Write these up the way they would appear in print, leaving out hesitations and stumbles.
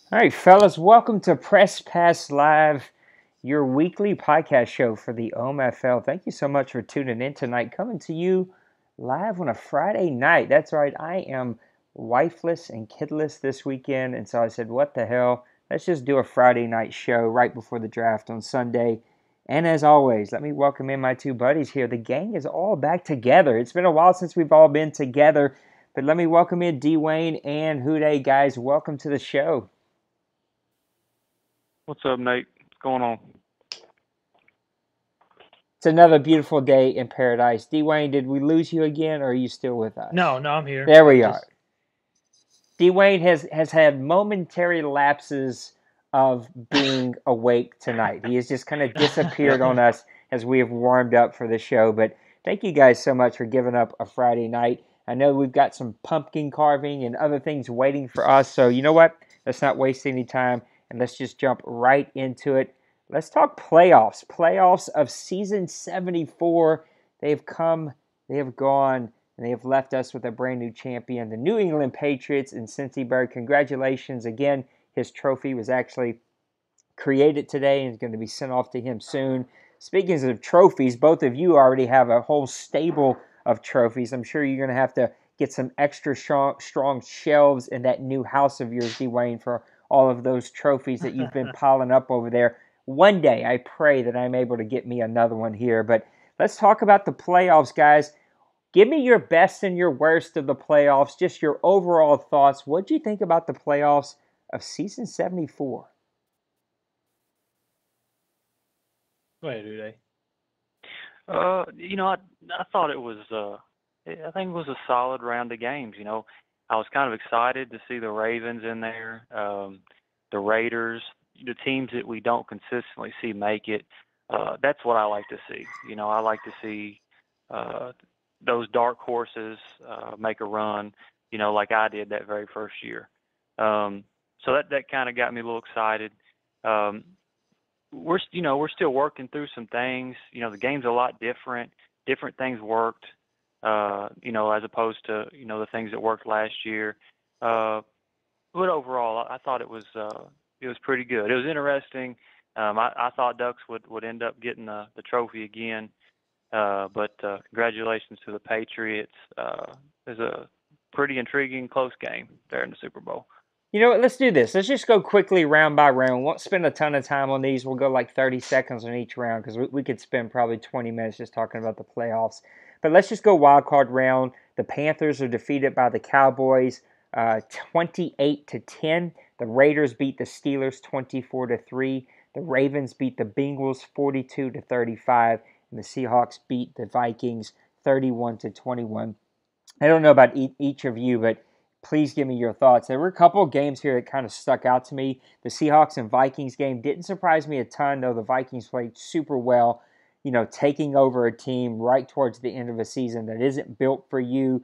All right, fellas, welcome to Press Pass Live, your weekly podcast show for the OMFL. Thank you so much for tuning in tonight, coming to you live on a Friday night. That's right, I am wifeless and kidless this weekend, and so I said, what the hell? Let's just do a Friday night show right before the draft on Sunday. And as always, let me welcome in my two buddies here. The gang is all back together. It's been a while since we've all been together, but let me welcome in Dwayne and Huday. Guys, welcome to the show. What's up, Nate? What's going on? It's another beautiful day in paradise. Dwayne, did we lose you again, or are you still with us? No, I'm here. There I we are. just Dwayne has had momentary lapses of being awake tonight. He has just kind of disappeared on us as we have warmed up for the show. But thank you guys so much for giving up a Friday night. I know we've got some pumpkin carving and other things waiting for us. So you know what? Let's not waste any time and let's just jump right into it. Let's talk playoffs. Playoffs of season 74. They have come, they have gone, and they have left us with a brand new champion, the New England Patriots in Cincy Bird. Congratulations again. His trophy was actually created today and is going to be sent off to him soon. Speaking of trophies, both of you already have a whole stable of trophies. I'm sure you're going to have to get some extra strong shelves in that new house of yours, Dwayne, for all of those trophies that you've been piling up over there. One day, I pray that I'm able to get me another one here. But let's talk about the playoffs, guys. Give me your best and your worst of the playoffs, just your overall thoughts. What do you think about the playoffs of season 74? go ahead, Uday. I thought it was, I think it was a solid round of games. I was kind of excited to see the Ravens in there, the Raiders, the teams that we don't consistently see make it. That's what I like to see. I like to see uh, those dark horses make a run. Like I did that very first year. So that kind of got me a little excited. Um, we're still working through some things. The game's a lot different. Different things worked. As opposed to the things that worked last year. Uh, but overall, I thought it was pretty good. It was interesting. I thought Ducks would end up getting the trophy again. But congratulations to the Patriots. It was a pretty intriguing, close game there in the Super Bowl. You know what? Let's do this. Let's just go quickly round by round. We won't spend a ton of time on these. We'll go like 30 seconds on each round because we could spend probably 20 minutes just talking about the playoffs. But let's just go wild card round. The Panthers are defeated by the Cowboys 28 to 10. The Raiders beat the Steelers 24 to 3. The Ravens beat the Bengals 42 to 35. And the Seahawks beat the Vikings 31 to 21. I don't know about each of you, but please give me your thoughts. There were a couple of games here that kind of stuck out to me. The Seahawks and Vikings game didn't surprise me a ton, though the Vikings played super well, taking over a team right towards the end of a season that isn't built for you.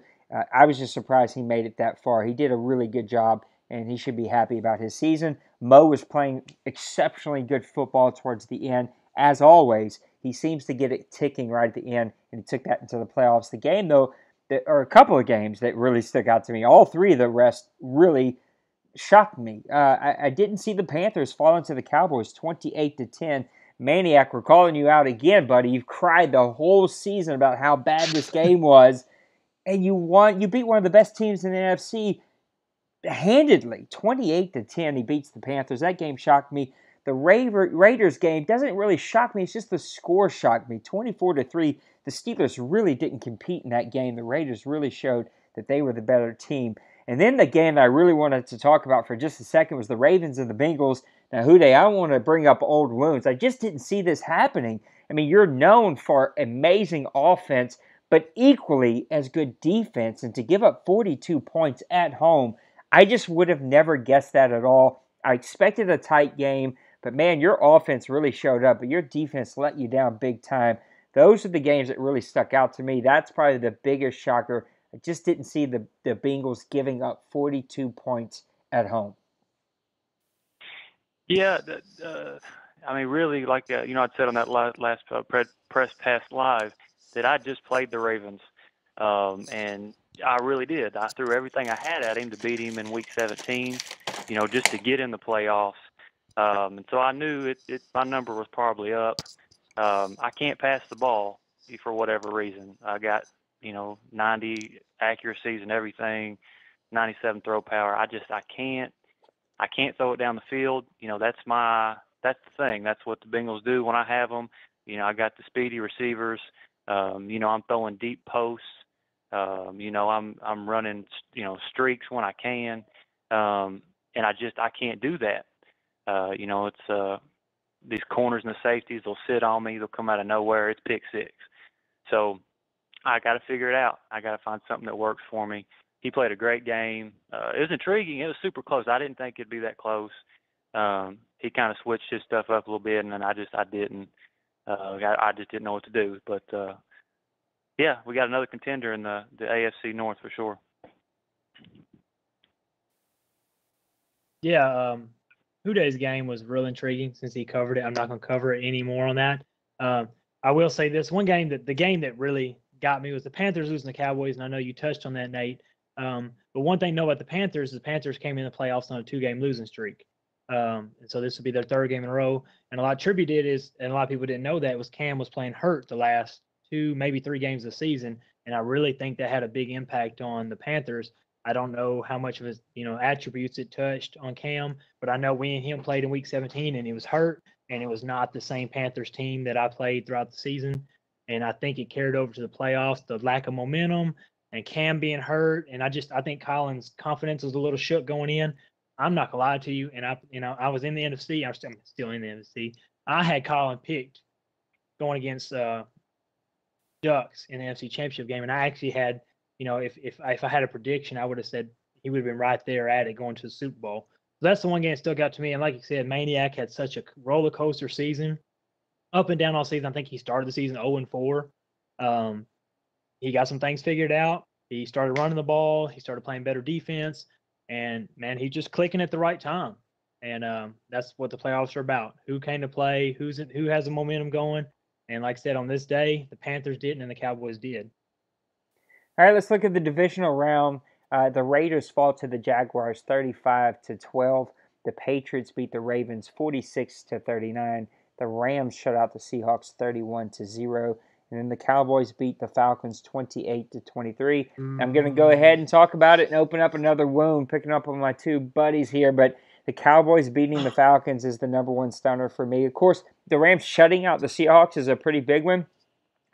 I was just surprised he made it that far. He did a really good job, and he should be happy about his season. Mo was playing exceptionally good football towards the end. As always, he seems to get it ticking right at the end, and he took that into the playoffs. The game, though, or a couple of games that really stuck out to me. All three of the rest really shocked me. I didn't see the Panthers fall into the Cowboys 28 to 10. Maniac, we're calling you out again, buddy. You've cried the whole season about how bad this game was, and you won. You beat one of the best teams in the NFC handedly, 28 to 10. He beats the Panthers. That game shocked me. The Raiders game doesn't really shock me. It's just the score shocked me. 24 to 3. The Steelers really didn't compete in that game. The Raiders really showed that they were the better team. And then the game that I really wanted to talk about for just a second was the Ravens and the Bengals. Now, Huday, I don't want to bring up old wounds. I just didn't see this happening. I mean, you're known for amazing offense, but equally as good defense. And to give up 42 points at home, I just would have never guessed that at all. I expected a tight game, but man, your offense really showed up, but your defense let you down big time. Those are the games that really stuck out to me. That's probably the biggest shocker. I just didn't see the Bengals giving up 42 points at home. Yeah, I mean, really, like I'd said on that last press pass live that I just played the Ravens, and I really did. I threw everything I had at him to beat him in Week 17. just to get in the playoffs. And so I knew my number was probably up. I can't pass the ball for whatever reason. I got, 90 accuracies and everything, 97 throw power. I can't throw it down the field. That's the thing. That's what the Bengals do when I have them. I got the speedy receivers. I'm throwing deep posts. I'm running, streaks when I can. And I can't do that. It's these corners and the safeties, they'll sit on me, they'll come out of nowhere, it's pick six. So I got to figure it out. I got to find something that works for me. He played a great game. It was intriguing. It was super close. I didn't think it'd be that close. He kind of switched his stuff up a little bit, and then I didn't. I just didn't know what to do. But yeah, we got another contender in the AFC North for sure. Yeah, Huday's game was real intriguing since he covered it. I'm not going to cover it anymore on that. I will say this one game the game that really got me was the Panthers losing the Cowboys, and I know you touched on that, Nate. But one thing to know about the Panthers is the Panthers came in the playoffs on a 2-game losing streak. And so this would be their 3rd game in a row. And a lot of tribute and a lot of people didn't know that, was Cam was playing hurt the last 2, maybe 3 games of the season. And I really think that had a big impact on the Panthers. I don't know how much of his, attributes it touched on Cam, but I know we and him played in week 17 and he was hurt, and it was not the same Panthers team that I played throughout the season. And I think it carried over to the playoffs, the lack of momentum and Cam being hurt. And I think Colin's confidence was a little shook going in. I'm not gonna lie to you. And I was in the NFC. I'm still in the NFC. I had Colin picked going against Ducks in the NFC Championship game, and I actually had, if I had a prediction, I would have said he would have been right there at it going to the Super Bowl. So that's the one game that stuck out to me. And like you said, Maniac had such a roller coaster season, up and down all season. I think he started the season 0-4. He got some things figured out. He started running the ball. He started playing better defense, and man, he's just clicking at the right time. And that's what the playoffs are about. Who came to play? Who has the momentum going? And like I said, on this day, the Panthers didn't, and the Cowboys did. All right, let's look at the divisional round. The Raiders fall to the Jaguars 35-12. The Patriots beat the Ravens 46-39. The Rams shut out the Seahawks 31-0. And then the Cowboys beat the Falcons 28-23. I'm going to go ahead and talk about it and open up another wound, picking up on my 2 buddies here. But the Cowboys beating the Falcons is the number 1 stunner for me. Of course, the Rams shutting out the Seahawks is a pretty big one.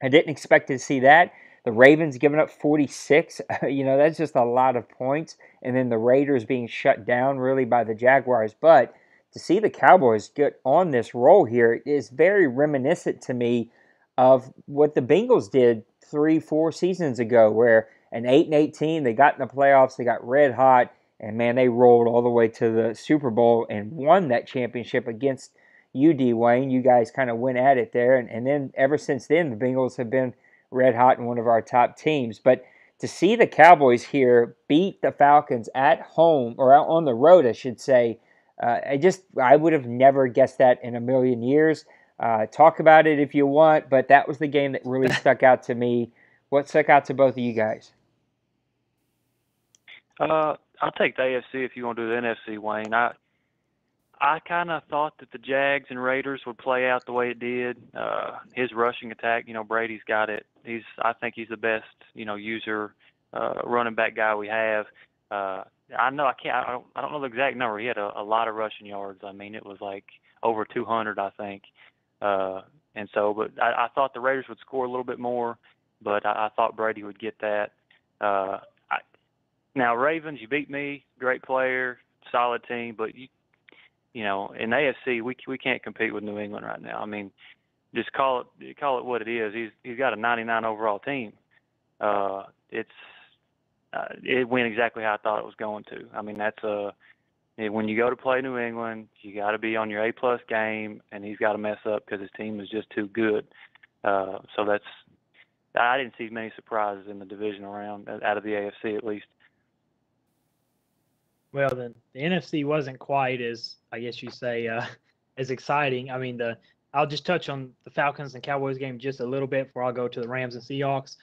I didn't expect to see that. The Ravens giving up 46, that's just a lot of points. And then the Raiders being shut down really by the Jaguars. But to see the Cowboys get on this roll here is very reminiscent to me of what the Bengals did 3-4 seasons ago, where an 8-8 team, they got in the playoffs, they got red hot, and man, they rolled all the way to the Super Bowl and won that championship against you, D. Wayne. You guys kind of went at it there, and then ever since then, the Bengals have been red hot and one of our top teams. But to see the Cowboys here beat the Falcons at home, or on the road, I should say, I would have never guessed that in a million years. Talk about it if you want, but that was the game that really stuck out to me. What stuck out to both of you guys? I'll take the AFC if you want to do the NFC, Wayne. I kind of thought that the Jags and Raiders would play out the way it did. His rushing attack, Brady's got it. I think he's the best, user running back guy we have. I don't know the exact number. He had a lot of rushing yards. I mean, it was like over 200, I think. But I thought the Raiders would score a little bit more, but I thought Brady would get that. Now, Ravens, you beat me, great player, solid team, but in the AFC, we can't compete with New England right now. I mean, just call it what it is. He's got a 99 overall team. It went exactly how I thought it was going to. I mean, when you go to play New England, you got to be on your A+ game, and he's got to mess up because his team is just too good. I didn't see many surprises in the divisional round out of the AFC at least. Well, the NFC wasn't quite as, I guess you say, as exciting. I mean, I'll just touch on the Falcons and Cowboys game just a little bit before I'll go to the Rams and Seahawks.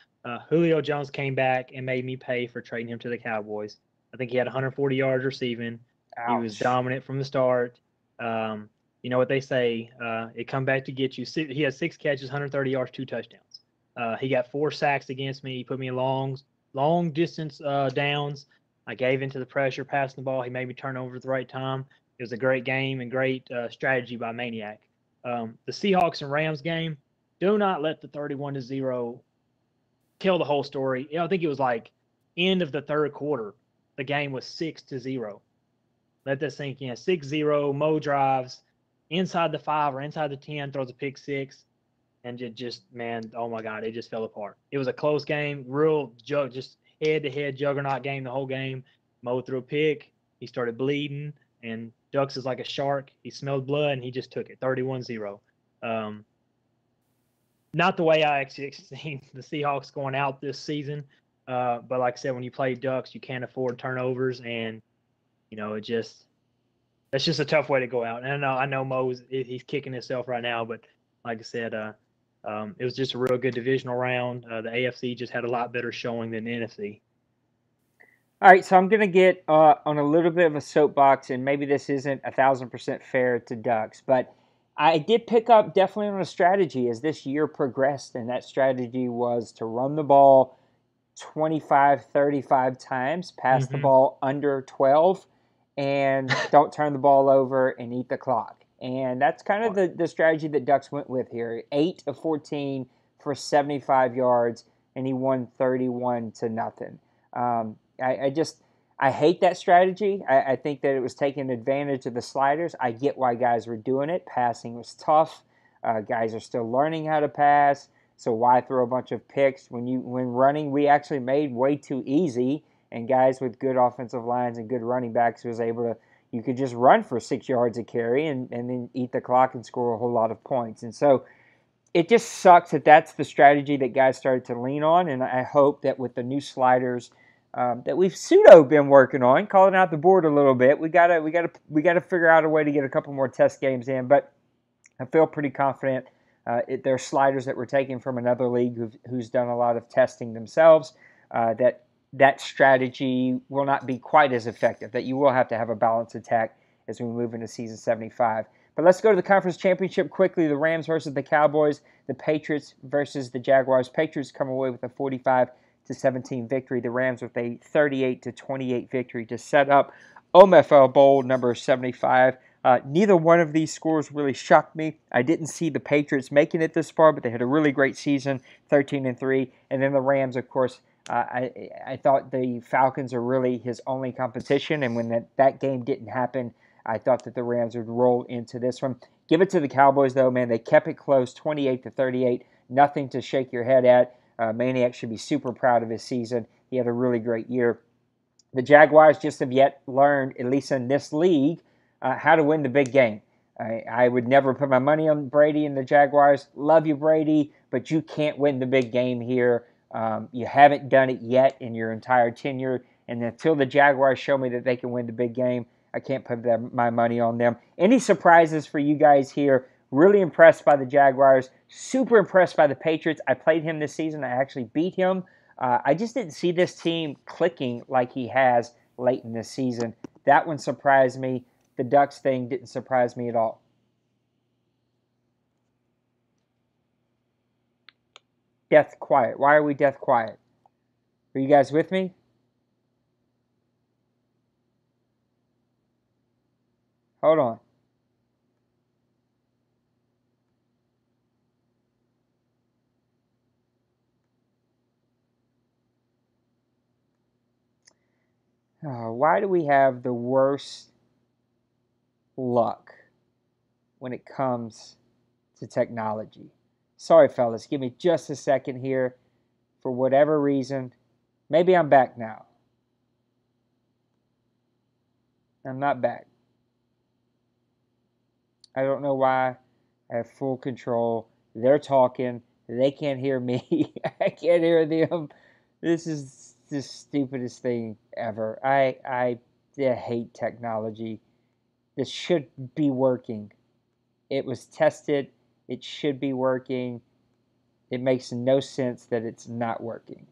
Julio Jones came back and made me pay for trading him to the Cowboys. I think he had 140 yards receiving. He was Ouch. dominant from the start. You know what they say, it come back to get you. He had 6 catches, 130 yards, 2 touchdowns. He got 4 sacks against me. He put me in long distance downs. I gave into the pressure, passing the ball. He made me turn over at the right time. It was a great game and great strategy by Maniac. The Seahawks and Rams game, do not let the 31-0 tell the whole story. I think it was like end of the third quarter. The game was 6-0. Let that sink in. 6-0, Mo drives inside the 5 or inside the 10, throws a pick 6, and man, oh my God, it just fell apart. It was a close game, just head-to-head juggernaut game the whole game. Mo threw a pick. He started bleeding, and Ducks is like a shark. He smelled blood, and he just took it, 31-0. Not the way I actually seen the Seahawks going out this season, but like I said, when you play Ducks, you can't afford turnovers, and that's just a tough way to go out. And I know he's kicking himself right now, but like I said, it was just a real good divisional round. The AFC just had a lot better showing than the NFC. All right, so I'm going to get on a little bit of a soapbox, and maybe this isn't 1,000% fair to Ducks, but I did pick up definitely on a strategy as this year progressed, and that strategy was to run the ball 25, 35 times, pass the ball under 12, and don't turn the ball over and eat the clock. And that's kind of the strategy that Ducks went with here. 8 of 14 for 75 yards, and he won 31-0. I hate that strategy. I think that it was taking advantage of the sliders. I get why guys were doing it. Passing was tough. Guys are still learning how to pass. So why throw a bunch of picks when running? We actually made way too easy, and guys with good offensive lines and good running backs you could just run for 6 yards a carry and then eat the clock and score a whole lot of points. And so it just sucks that that's the strategy that guys started to lean on. And I hope that with the new sliders that we've pseudo been working on, calling out the board a little bit, we gotta figure out a way to get a couple more test games in. But I feel pretty confident. There are sliders that we're taking from another league who's done a lot of testing themselves. That strategy will not be quite as effective. That you will have to have a balanced attack as we move into season 75. But let's go to the conference championship quickly. The Rams versus the Cowboys. The Patriots versus the Jaguars. Patriots come away with a 45-17 victory. The Rams with a 38-28 victory to set up OMFL Bowl number 75. Neither one of these scores really shocked me. I didn't see the Patriots making it this far, but they had a really great season, 13-3. And then the Rams, of course, I thought the Falcons are really his only competition. And when that game didn't happen, I thought that the Rams would roll into this one. Give it to the Cowboys, though, man. They kept it close, 28-38. Nothing to shake your head at. Maniac should be super proud of his season. He had a really great year. The Jaguars just have yet learned, at least in this league, how to win the big game. I would never put my money on Brady and the Jaguars. Love you, Brady, but you can't win the big game here. You haven't done it yet in your entire tenure, and until the Jaguars show me that they can win the big game, I can't put my money on them. Any surprises for you guys here? Really impressed by the Jaguars. Super impressed by the Patriots. I played him this season. I actually beat him. I just didn't see this team clicking like he has late in this season. That one surprised me. The Ducks thing didn't surprise me at all. Death quiet. Why are we death quiet? Are you guys with me? Hold on. Why do we have the worst luck when it comes to technology? Sorry, fellas. Give me just a second here. For whatever reason, maybe I'm back now. I'm not back. I don't know why. I have full control. They're talking. They can't hear me. I can't hear them. This is the stupidest thing ever. I hate technology. This should be working. It was tested. It should be working. It makes no sense that it's not working.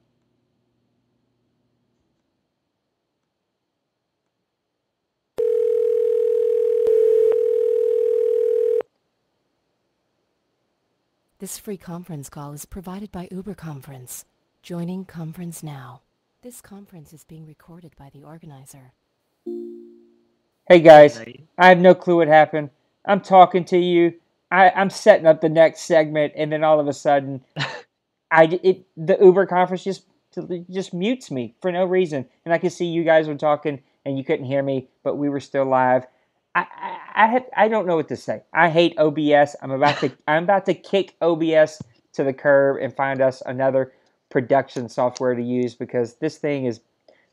This free conference call is provided by Uber Conference. Joining conference now. This conference is being recorded by the organizer. Hey guys, Nate. I have no clue what happened. I'm talking to you. I'm setting up the next segment, and then all of a sudden, the Uber conference just mutes me for no reason. And I could see you guys were talking, and you couldn't hear me, but we were still live. I don't know what to say. I hate OBS. I'm about to kick OBS to the curb and find us another production software to use, because this thing is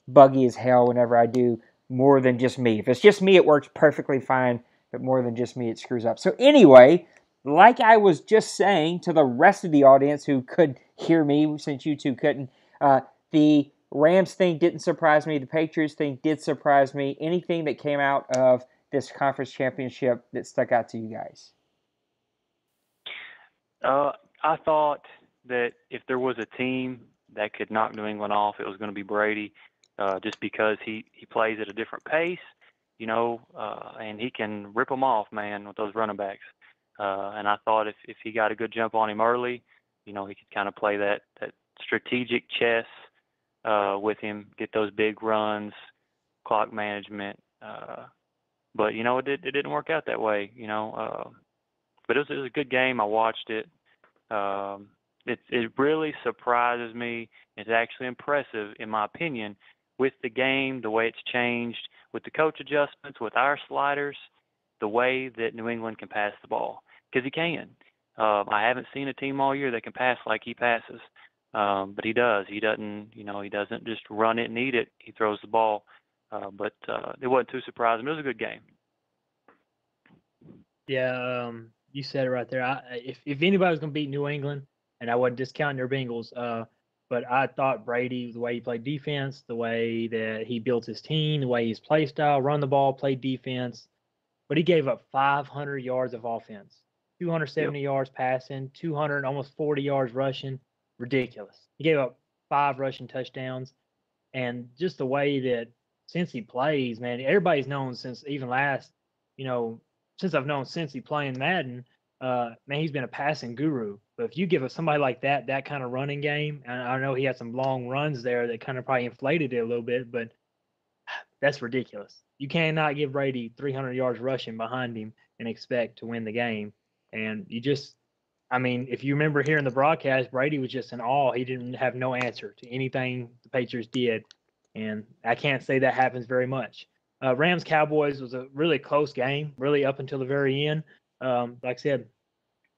buggy as hell whenever I do more than just me. If it's just me, it works perfectly fine, but more than just me, it screws up. So anyway, like I was just saying to the rest of the audience who could hear me, since you two couldn't, the Rams thing didn't surprise me. The Patriots thing did surprise me. Anything that came out of this conference championship that stuck out to you guys? I thought that if there was a team that could knock New England off, it was going to be Brady, just because he plays at a different pace, and he can rip them off, man, with those running backs. And I thought if he got a good jump on him early, he could kind of play that strategic chess with him, get those big runs, clock management. But it didn't work out that way. But it was a good game. I watched it. It really surprises me. It's actually impressive, in my opinion, with the game, the way it's changed, with the coach adjustments, with our sliders, the way that New England can pass the ball. Because he can. I haven't seen a team all year that can pass like he passes. But he does. He doesn't just run it and eat it. He throws the ball. But it wasn't too surprising. It was a good game. Yeah, you said it right there. If anybody was going to beat New England, and I wasn't discounting their Bengals, but I thought Brady, the way he played defense, the way that he built his team, the way his play style, run the ball, play defense, but he gave up 500 yards of offense, 270 yards passing, 200, almost 40 yards rushing. Ridiculous. He gave up 5 rushing touchdowns, and just the way that since he plays, man, everybody's known since even since I've known Cincy playing Madden, man, he's been a passing guru. But if you give somebody like that kind of running game, and I know he had some long runs there that kind of probably inflated it a little bit, but that's ridiculous. You cannot give Brady 300 yards rushing behind him and expect to win the game. And if you remember hearing the broadcast, Brady was just in awe. He didn't have no answer to anything the Patriots did. And I can't say that happens very much. Rams-Cowboys was a really close game, really up until the very end. Like I said,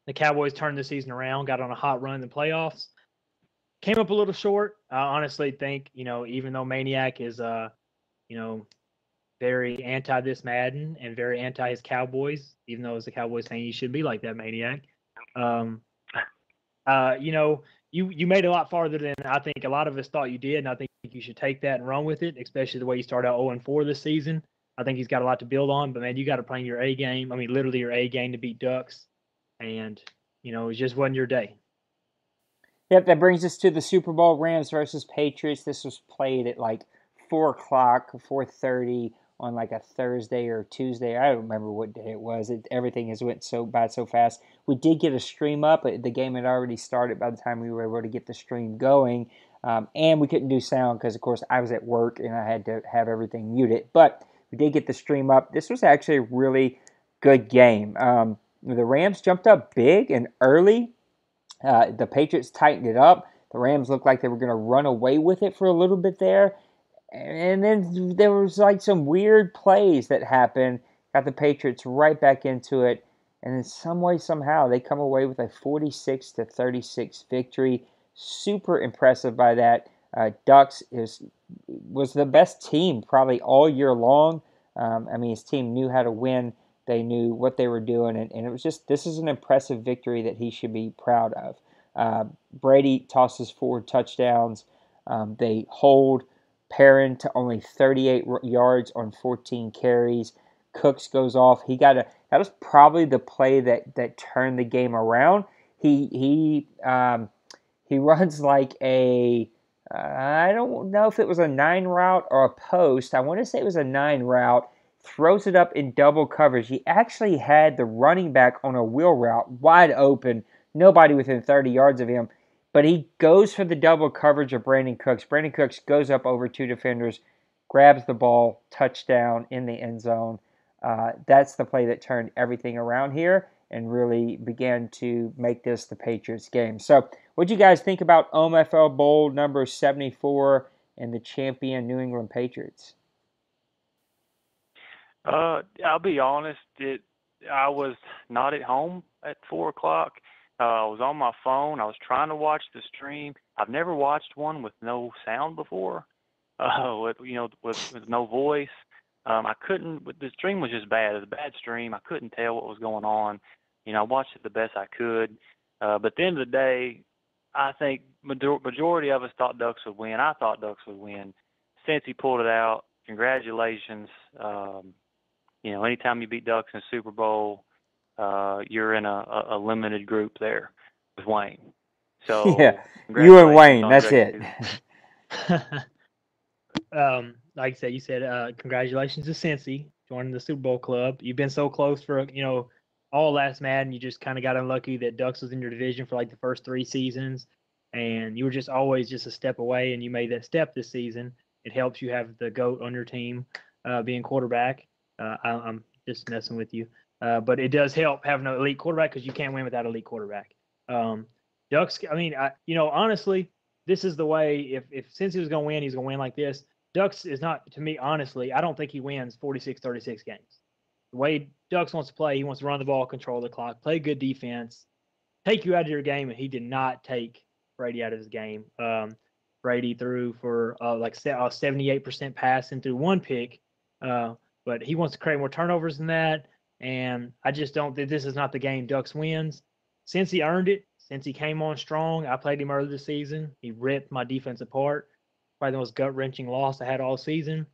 the Cowboys turned the season around, got on a hot run in the playoffs. Came up a little short. I honestly think, even though Maniac is, very anti this Madden and very anti his Cowboys, even though as a Cowboys fan, you should be like that, Maniac. You made it a lot farther than I think a lot of us thought you did, and I think you should take that and run with it, especially the way you started out 0-4 this season. I think he's got a lot to build on, but man, you got to play your A game. I mean, literally your A game to beat Ducks, and it just wasn't your day. Yep, that brings us to the Super Bowl, Rams versus Patriots. This was played at like 4 o'clock, 4:30 on like a Thursday or Tuesday. I don't remember what day it was. Everything has went by so fast. We did get a stream up. The game had already started by the time we were able to get the stream going. And we couldn't do sound because, of course, I was at work and I had to have everything muted. But we did get the stream up. This was actually a really good game. The Rams jumped up big and early. The Patriots tightened it up. The Rams looked like they were going to run away with it for a little bit there. And then there was like some weird plays that happened, got the Patriots right back into it, and in some way, somehow, they come away with a 46-36 victory. Super impressive by that. Ducks was the best team probably all year long. His team knew how to win. They knew what they were doing, and it was this is an impressive victory that he should be proud of. Brady tosses 4 touchdowns. They hold Perrin to only 38 yards on 14 carries. Cooks goes off. That was probably the play that turned the game around. He runs like I don't know if it was a 9 route or a post. I want to say it was a 9 route. Throws it up in double coverage. He actually had the running back on a wheel route wide open nobody within 30 yards of him. But he goes for the double coverage of Brandon Cooks. Brandon Cooks goes up over 2 defenders, grabs the ball, touchdown in the end zone. That's the play that turned everything around here and really began to make this the Patriots game. So what do you guys think about OMFL Bowl number 74 and the champion New England Patriots? I'll be honest. I was not at home at 4 o'clock. I was on my phone. I was trying to watch the stream. I've never watched one with no sound before, with no voice. I couldn't. The stream was just bad. It was a bad stream. I couldn't tell what was going on. I watched it the best I could. But at the end of the day, I think majority of us thought Ducks would win. I thought Ducks would win. Since he pulled it out, congratulations. Anytime you beat Ducks in the Super Bowl, you're in a limited group there with Wayne. So yeah, you and Wayne, that's it. Like I said, you said congratulations to Cincy joining the Super Bowl club. You've been so close for all last Madden. You just kind of got unlucky that Ducks was in your division for like the first 3 seasons, and you were just always just a step away, and you made that step this season. It helps you have the GOAT on your team being quarterback. I'm just messing with you. But it does help having an elite quarterback because you can't win without an elite quarterback. Ducks, honestly, this is the way, since he was going to win, he's going to win like this. Ducks is not, to me, honestly, I don't think he wins 46-36 games. The way Ducks wants to play, he wants to run the ball, control the clock, play good defense, take you out of your game, and he did not take Brady out of his game. Brady threw for like 78% passing through 1 pick, but he wants to create more turnovers than that. And I just don't think this is not the game Ducks wins. Since he earned it, since he came on strong, I played him early this season. He ripped my defense apart. Probably the most gut-wrenching loss I had all season.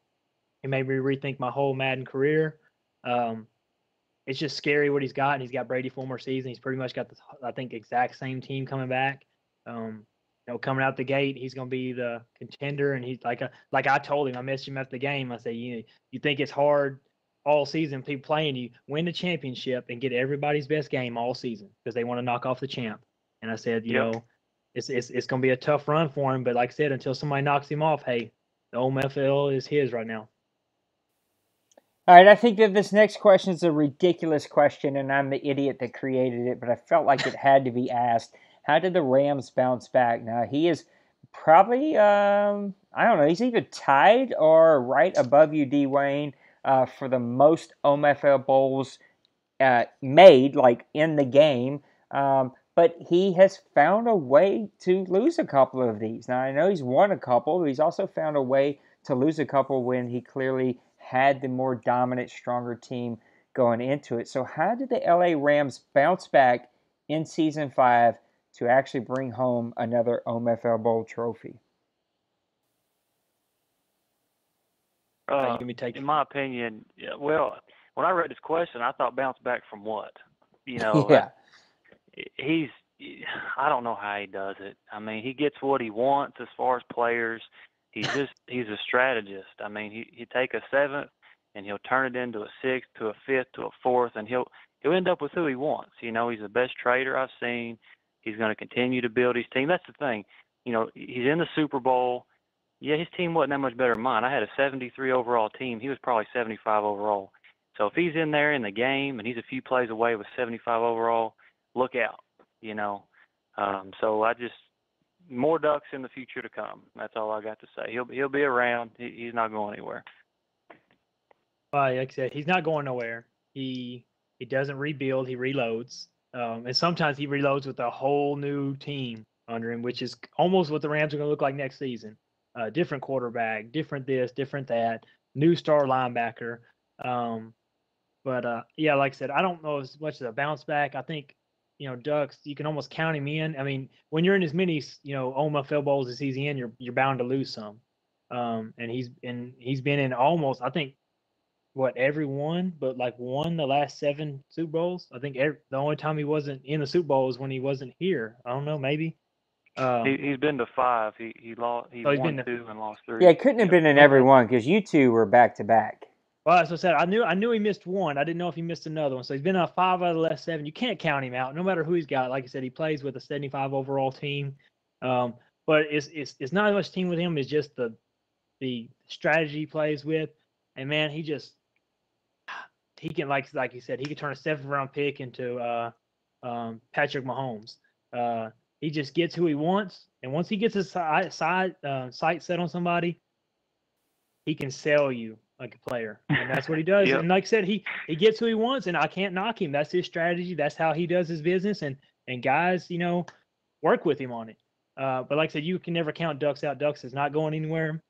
It made me rethink my whole Madden career. It's just scary what he's got. And he's got Brady 4 more seasons. He's pretty much got this, I think, exact same team coming back. Coming out the gate, he's going to be the contender. And he's like I told him, I messaged him after the game. I said, you think it's hard all season, people playing you, win the championship and get everybody's best game all season because they want to knock off the champ. And I said, it's going to be a tough run for him. But like I said, until somebody knocks him off, hey, the OMFL is his right now. All right, I think that this next question is a ridiculous question, and I'm the idiot that created it, but I felt like it had to be asked. How did the Rams bounce back? Now, he is probably, I don't know, he's either tied or right above you, D. Wayne, for the most OMFL bowls made, like in the game. But he has found a way to lose a couple of these. Now, I know he's won a couple, but he's also found a way to lose a couple when he clearly had the more dominant, stronger team going into it. So how did the LA Rams bounce back in Season 5 to actually bring home another OMFL Bowl trophy? In my opinion, well, when I read this question, I thought bounce back from what? Yeah. I don't know how he does it. I mean, he gets what he wants as far as players. He's a strategist. I mean, he take a 7th and he'll turn it into a 6th to a 5th to a 4th, and he'll end up with who he wants. He's the best trader I've seen. He's going to continue to build his team. That's the thing. He's in the Super Bowl. Yeah, his team wasn't that much better than mine. I had a 73 overall team. He was probably 75 overall. So if he's in there in the game and he's a few plays away with 75 overall, look out. So more Ducks in the future to come. That's all I got to say. He'll be around. He's not going anywhere. Like I said, he's not going nowhere. He doesn't rebuild. He reloads. And sometimes he reloads with a whole new team under him, which is almost what the Rams are going to look like next season. Different quarterback, different this, different that, new star linebacker. But like I said, I don't know as much as a bounce back. I think, Ducks, you can almost count him in. I mean, when you're in as many, OMFL bowls as he's in, you're bound to lose some. And he's been in almost, I think, every one, but like won the last 7 Super Bowls. I think the only time he wasn't in the Super Bowl was when he wasn't here. I don't know, maybe. He's been to 5. He won 2 and lost 3. Yeah, it couldn't have been in every one because you two were back to back. Well, as I said, I knew he missed one. I didn't know if he missed another one. So he's been on 5 out of the last 7. You can't count him out, no matter who he's got. Like I said, he plays with a 75 overall team. But it's not as much team with him. It's just the strategy he plays with. And man, he can like you said, he could turn a 7th-round pick into Patrick Mahomes. He just gets who he wants, and once he gets his sight set on somebody, he can sell you like a player, and that's what he does. Yep. And like I said, he gets who he wants, and I can't knock him. That's his strategy. That's how he does his business, and guys, work with him on it. But like I said, you can never count Ducks out. Ducks is not going anywhere.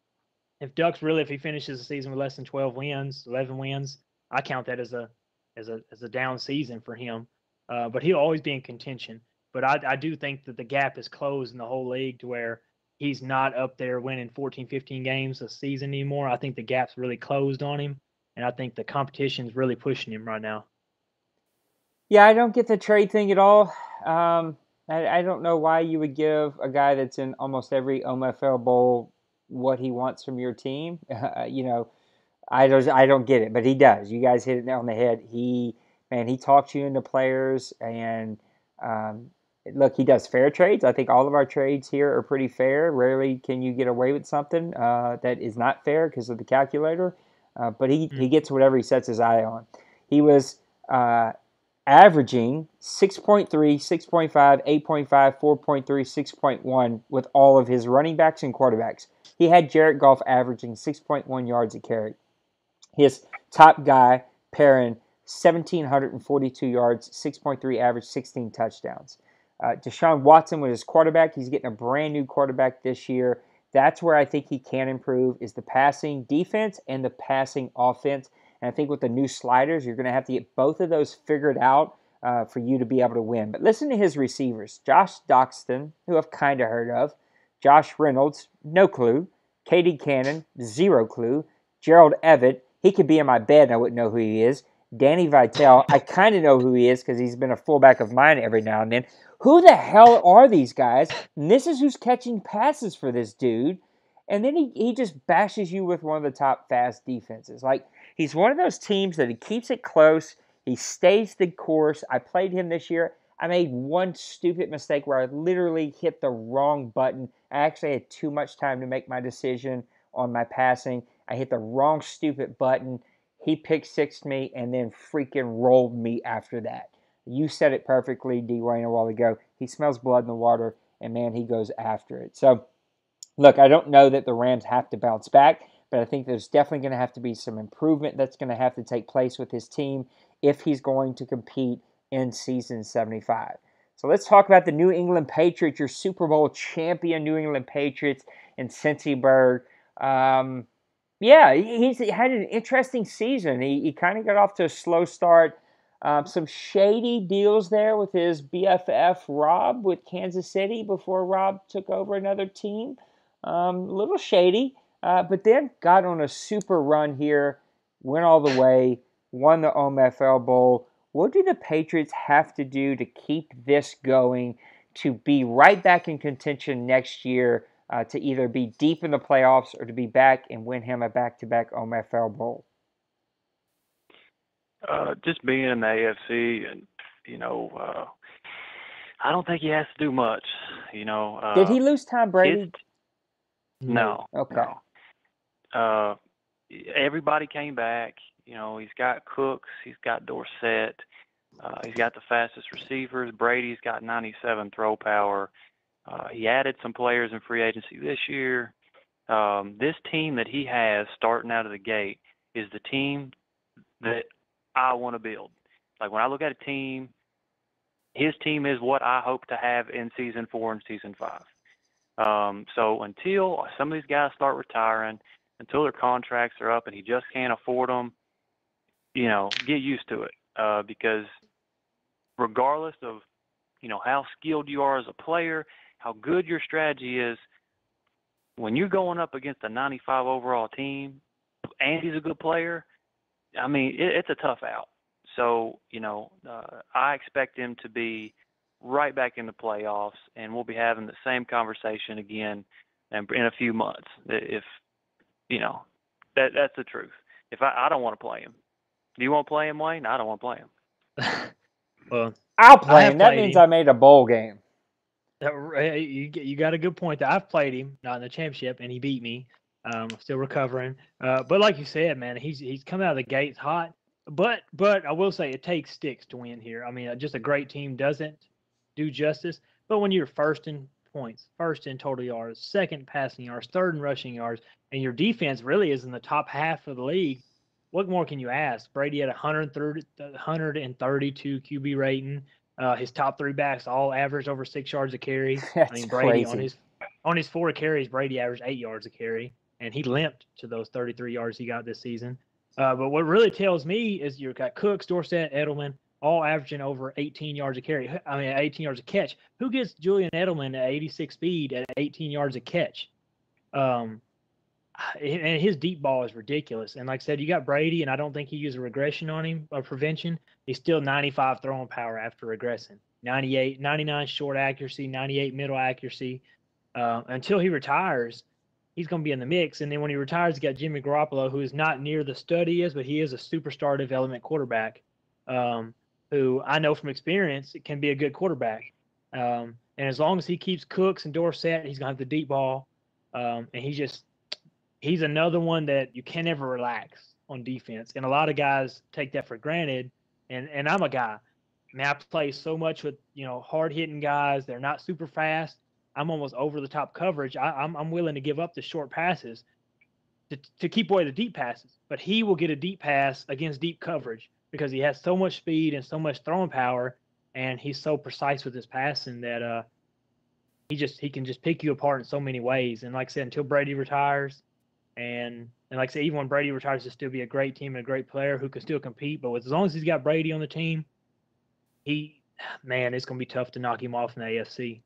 If he finishes the season with less than 12 wins, 11 wins, I count that as a down season for him. But he'll always be in contention. But I do think that the gap is closed in the whole league to where he's not up there winning 14, 15 games a season anymore. I think the gap's really closed on him, and I think the competition's really pushing him right now. Yeah, I don't get the trade thing at all. I don't know why you would give a guy that's in almost every OMFL bowl what he wants from your team. I don't get it, but he does. You guys hit it on the head. He talks you into players, and look, he does fair trades. I think all of our trades here are pretty fair. Rarely can you get away with something that is not fair because of the calculator. But he gets whatever he sets his eye on. He was averaging 6.3, 6.5, 8.5, 4.3, 6.1 with all of his running backs and quarterbacks. He had Jared Goff averaging 6.1 yards a carry. His top guy, Perrin, 1,742 yards, 6.3 average, 16 touchdowns. Deshaun Watson was his quarterback. He's getting a brand new quarterback this year. That's where I think he can improve is the passing defense and the passing offense. And I think with the new sliders, you're going to have to get both of those figured out for you to be able to win. But listen to his receivers. Josh Doxson, who I've kind of heard of. Josh Reynolds, no clue. Katie Cannon, 0 clue. Gerald Everett, he could be in my bed and I wouldn't know who he is. Danny Vitale, I kind of know who he is because he's been a fullback of mine every now and then. Who the hell are these guys? And this is who's catching passes for this dude. And then he just bashes you with one of the top fast defenses. Like, he's one of those teams that he keeps it close. He stays the course. I played him this year. I made one stupid mistake where I literally hit the wrong button. I actually had too much time to make my decision on my passing. I hit the wrong stupid button. He pick-sixed me and then freaking rolled me after that. You said it perfectly, Dwayne, a while ago. He smells blood in the water, and, man, he goes after it. So, look, I don't know that the Rams have to bounce back, but I think there's definitely going to have to be some improvement that's going to have to take place with his team if he's going to compete in season 75. So let's talk about the New England Patriots, your Super Bowl champion New England Patriots in Cincyburg. He's had an interesting season. He kind of got off to a slow start. Some shady deals there with his BFF Rob with Kansas City before Rob took over another team. A little shady, but then got on a super run here, went all the way, won the OMFL Bowl. What do the Patriots have to do to keep this going, to be right back in contention next year, to either be deep in the playoffs or to be back and win him a back-to-back OMFL Bowl? Just being in the AFC, and I don't think he has to do much. Did he lose Tom Brady? No. Okay. No. Everybody came back. He's got Cooks. He's got Dorsett. He's got the fastest receivers. Brady's got 97 throw power. He added some players in free agency this year. This team that he has starting out of the gate is the team that I want to build. Like, when I look at a team, his team is what I hope to have in season 4 and season 5. So until some of these guys start retiring, until their contracts are up and he just can't afford them, get used to it. Because regardless of, how skilled you are as a player, how good your strategy is, when you're going up against a 95 overall team and he's a good player, I mean, it's a tough out. So, I expect him to be right back in the playoffs, and we'll be having the same conversation again in a few months. If, that's the truth. if I don't want to play him. Do you want to play him, Wayne? I don't want to play him. Well, I'll play him. That means I made a bowl game. You got a good point. That I've played him, not in the championship, and he beat me. Still recovering. But like you said, man, he's coming out of the gates hot. But I will say it takes sticks to win here. I mean, just a great team doesn't do justice. But when you're first in points, first in total yards, second passing yards, third in rushing yards, and your defense really is in the top half of the league, what more can you ask? Brady had 132 QB rating. His top three backs all averaged over 6 yards a carry. That's I mean, Brady crazy. on his 4 carries, Brady averaged 8 yards a carry, and he limped to those 33 yards he got this season. But what really tells me is you've got Cooks, Dorsett, Edelman, all averaging over 18 yards a carry. 18 yards a catch. Who gets Julian Edelman at 86 speed at 18 yards a catch? And his deep ball is ridiculous. And like I said, you got Brady, and I don't think he used a regression on him or prevention. He's still 95 throwing power after regressing. 99 short accuracy, 98 middle accuracy. Until he retires, he's going to be in the mix. And then when he retires, you got Jimmy Garoppolo, who is not near the stud he is, but he is a superstar development quarterback, who I know from experience can be a good quarterback. And as long as he keeps Cooks and Dorsett, he's going to have the deep ball. And he's another one that you can never relax on defense. And a lot of guys take that for granted. And I'm a guy. I mean, I play so much with, hard-hitting guys. They're not super fast. I'm almost over-the-top coverage. I'm willing to give up the short passes to keep away the deep passes. But he will get a deep pass against deep coverage because he has so much speed and so much throwing power, and he's so precise with his passing that he can just pick you apart in so many ways. And like I said, until Brady retires, and like I said, even when Brady retires, he'll still be a great team and a great player who can still compete. But as long as he's got Brady on the team, it's going to be tough to knock him off in the AFC.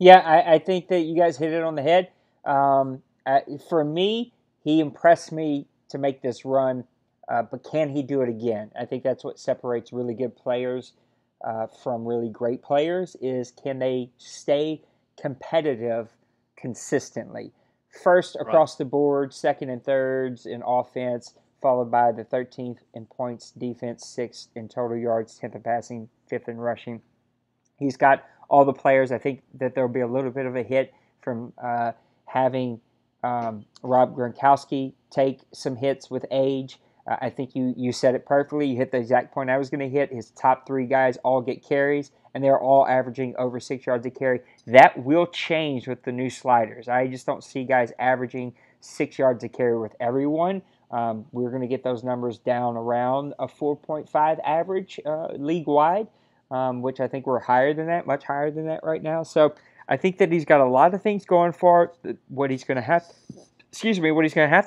Yeah, I think that you guys hit it on the head. For me, he impressed me to make this run, but can he do it again? I think that's what separates really good players from really great players is can they stay competitive consistently? First across the board, second and thirds in offense, followed by the 13th in points defense, 6th in total yards, 10th in passing, 5th in rushing. He's got all the players. I think that there'll be a little bit of a hit from having Rob Gronkowski take some hits with age. I think you said it perfectly. You hit the exact point I was going to hit. His top 3 guys all get carries, and they're all averaging over 6 yards a carry. That will change with the new sliders. I just don't see guys averaging 6 yards a carry with everyone. We're going to get those numbers down around a 4.5 average league-wide, which I think we're higher than that, much higher than that right now. So I think that he's got a lot of things going for it. What he's going to have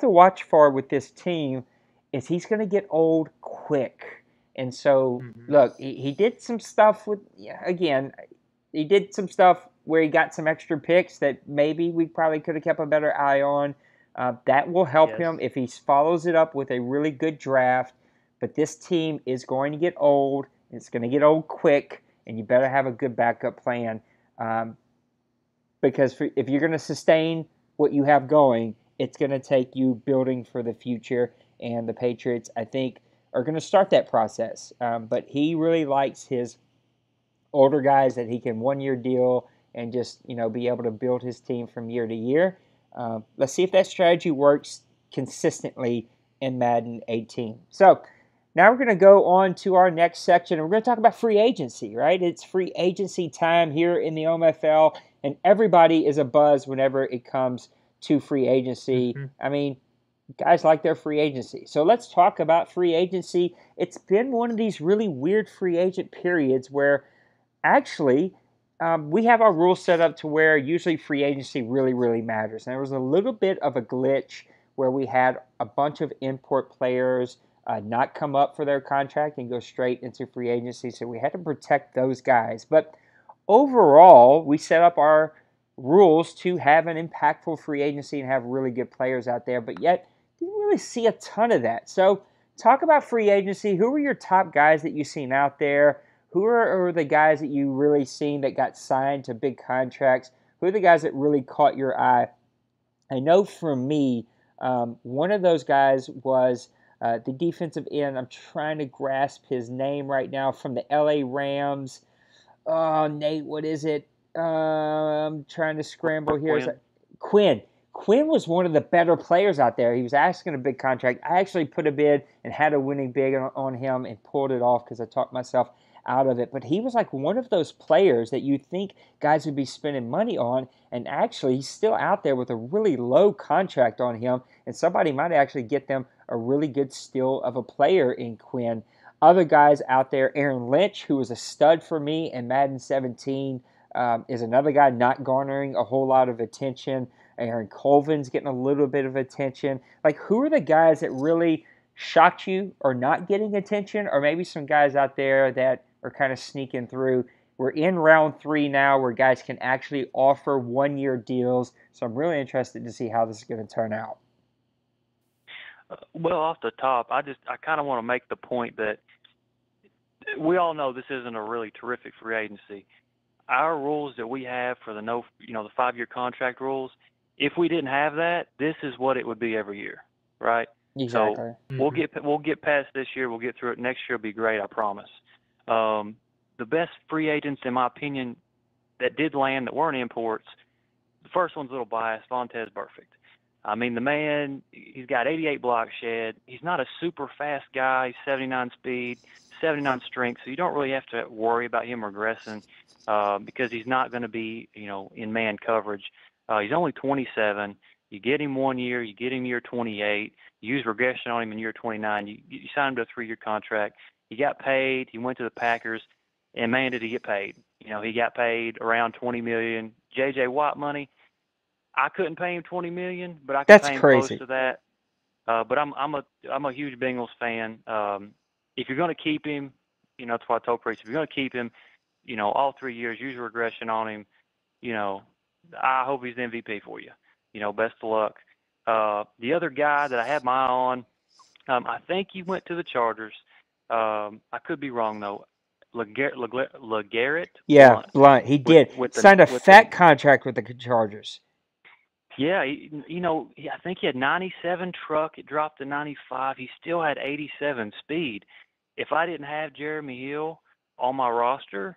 to watch for with this team is he's going to get old quick. And so, look, he did some stuff he did some stuff where he got some extra picks that maybe we probably could have kept a better eye on. That will help him if he follows it up with a really good draft. But this team is going to get old. It's going to get old quick, and you better have a good backup plan. Because if you're going to sustain what you have going, it's going to take you building for the future. And the Patriots, I think, are going to start that process. But he really likes his older guys that he can one-year deal and just be able to build his team from year to year. Let's see if that strategy works consistently in Madden 18. So now we're going to go on to our next section, and we're going to talk about free agency, right? It's free agency time here in the OMFL, and everybody is abuzz whenever it comes to free agency. I mean, guys like their free agency. So let's talk about free agency. It's been one of these really weird free agent periods where actually we have our rules set up to where usually free agency really, really matters. And there was a little bit of a glitch where we had a bunch of import players not come up for their contract and go straight into free agency. So we had to protect those guys. But overall, we set up our rules to have an impactful free agency and have really good players out there. But yet, didn't really see a ton of that. So talk about free agency. Who are your top guys that you've seen out there? Who are the guys that you really seen that got signed to big contracts? Who are the guys that really caught your eye? I know for me, One of those guys was the defensive end. I'm trying to grasp his name right now from the LA Rams. Oh, Nate, what is it? I'm trying to scramble here. Quinn. Quinn was one of the better players out there. He was asking a big contract. I actually put a bid and had a winning bid on him and pulled it off because I talked myself out of it. But he was like one of those players that you think guys would be spending money on, and actually he's still out there with a really low contract on him, and somebody might actually get them a really good steal of a player in Quinn. Other guys out there, Aaron Lynch, who was a stud for me in Madden 17, is another guy not garnering a whole lot of attention. Aaron Colvin's getting a little bit of attention. Like, who are the guys that really shocked you or not getting attention? Or maybe some guys out there that are kind of sneaking through. We're in round 3 now where guys can actually offer one-year deals. So I'm really interested to see how this is going to turn out. Well, off the top, I kind of want to make the point that we all know this isn't a really terrific free agency. Our rules that we have for the the 5-year contract rules, if we didn't have that, this is what it would be every year, right? Exactly. So we'll get past this year. We'll get through it. Next year will be great, I promise. The best free agents, in my opinion, that did land that weren't imports, the first one's a little biased, Vontaze Burfict. I mean, the man, he's got 88 block shed. He's not a super fast guy. He's 79 speed, 79 strength, so you don't really have to worry about him regressing because he's not going to be, in man coverage. He's only 27. You get him 1 year. You get him year 28. You use regression on him in year 29. You sign him to a 3-year contract. He got paid. He went to the Packers, and man, did he get paid. He got paid around $20 million. J.J. Watt money, I couldn't pay him $20 million, but I could pay him close to that. But I'm a huge Bengals fan. If you're going to keep him, that's what I told Priest. If you're going to keep him, all 3 years, use regression on him. I hope he's the MVP for you. Best of luck. The other guy that I had my eye on, I think he went to the Chargers. I could be wrong though. LeGarrette. Yeah, Blunt. He did. Signed a fat contract with the Chargers. Yeah, I think he had 97 truck. It dropped to 95. He still had 87 speed. If I didn't have Jeremy Hill on my roster,